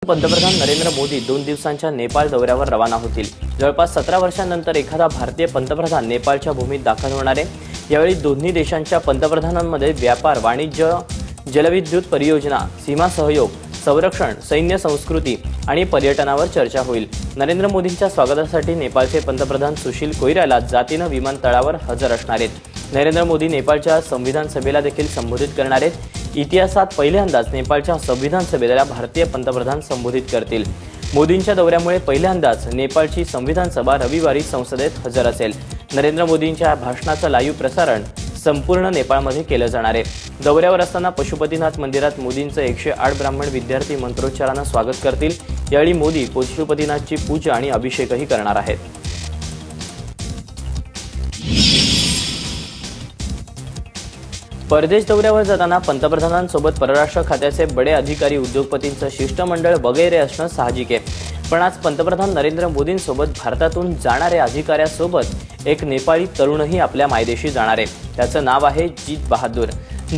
पंतप्रधान नरेंद्र मोदी 2 दिवसांच्या नेपाळ दौऱ्यावर रवाना होतील। जवळपास 17 वर्षांनंतर एखादा भारतीय पंतप्रधान नेपाळच्या भूमीत दाखल होणार आहे। यावेळी दोन्ही देशांच्या पंतप्रधानांमध्ये व्यापार, वाणिज्य, जलविद्युत परियोजना, सीमा सहयोग, संरक्षण, सैन्य संस्कृती आणि पर्यटनावर चर्चा होईल। नरेंद्र मोदींच्या स्वागतासाठी नेपाळचे पंतप्रधान सुशील कोइराला जातीनं विमानतळावर हजर असणार आहेत। नरेंद्र मोदी नेपाळच्या संविधान सभेला देखील संबोधित करणार आहेत। इतिहासात पहिल्यांदाच नेपाळच्या संविधान सभेला भारतीय पंतप्रधान संबोधित करतील। मोदींच्या दौऱ्यामुळे पहिल्यांदाच नेपाळची संविधान सभा रविवारी संसदेत हजर असेल। नरेंद्र मोदींच्या भाषणाचं लाईव्ह प्रसारण संपूर्ण नेपाळमध्ये केलं जाणार आहे। दौऱ्यावर असताना पशुपतीनाथ मंदिरात मोदींचं 108 ब्राह्मण विद्यार्थी मंत्रोच्चारानं स्वागत करतील। यावेळी मोदी पशुपतीनाथची पूजा आणि अभिषेकही करणार आहेत। परदेश दौऱ्यावर जाताना पंतप्रधानांसोबत परराष्ट्र खात्याचे बडे अधिकारी, उद्योगपतींचं शिष्टमंडळ वगैरे असणं साहजिक आहे। पण आज पंतप्रधान नरेंद्र मोदींसोबत भारतातून जाणाऱ्या अधिकाऱ्यासोबत एक नेपाळी तरुणही आपल्या मायदेशी जाणार आहे। त्याचं नाव आहे जीत बहादूर।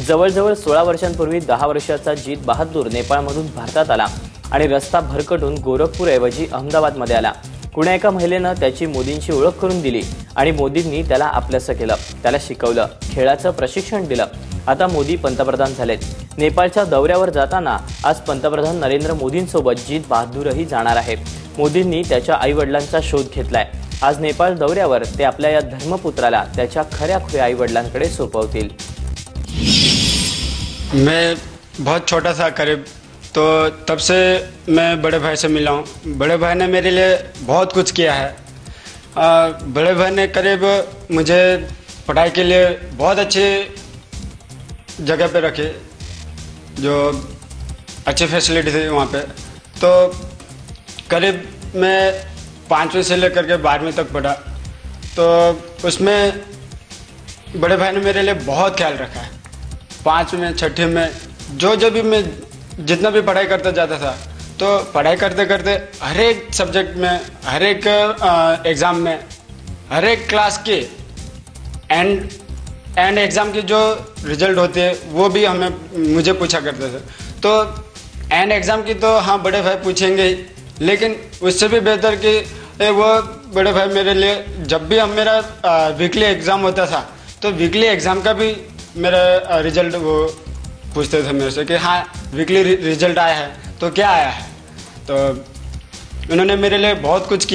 जवळजवळ 16 वर्षांपूर्वी 10 वर्षाचा जीत बहादूर नेपाळमधून भारतात आला आणि रस्ता भरकटून गोरखपूरऐवजी अहमदाबादमध्ये आला। कुण्या एका महिलेनं त्याची मोदींची ओळख करून दिली आणि मोदींनी त्याला आपलंसं केलं, त्याला शिकवलं, खेळाचं प्रशिक्षण दिलं। आता मोदी पंतप्रधान झालेत। नेपाळच्या दौऱ्यावर जाताना आज पंतप्रधान नरेंद्र मोदींसोबत जीत बहादूरही जाणार आहे। मोदींनी त्याच्या आईवडिलांचा शोध घेतलाय। आज नेपाळ दौऱ्यावर ते आपल्या या धर्मपुत्राला त्याच्या खऱ्या-खुऱ्या आईवडिलांकडे सोपवतील। मैं बहुत छोटा था करीब, तो तब से मैं बड़े भाई से मिला हूँ। बड़े भाई ने मेरे लिए बहुत कुछ किया है। बड़े भाई ने करीब मुझे पढ़ाई के लिए बहुत अच्छी जगह पे रखे, जो अच्छी फैसिलिटी थी वहाँ पे। तो करीब मैं 5वीं से लेकर के 12वीं तक पढ़ा, तो उसमें बड़े भाई ने मेरे लिए बहुत ख्याल रखा है। 5वीं में, 6वीं में जब भी मैं जितना भी पढ़ाई करता जाता था, तो पढ़ाई करते करते हर एक सब्जेक्ट में, हर एक एग्ज़ाम में, हर एक क्लास के एंड एग्ज़ाम की जो रिजल्ट होते हैं वो भी मुझे पूछा करते थे। तो एंड एग्ज़ाम की तो हाँ बड़े भाई पूछेंगे ही, लेकिन उससे भी बेहतर कि वो बड़े भाई मेरे लिए जब भी मेरा वीकली एग्ज़ाम होता था, तो वीकली एग्ज़ाम का भी मेरा रिजल्ट वो पूछते थे मेरे से कि हाँ वीकली रिजल्ट आया है तो क्या आया है। तो उन्होंने मेरे लिए बहुत कुछ किया।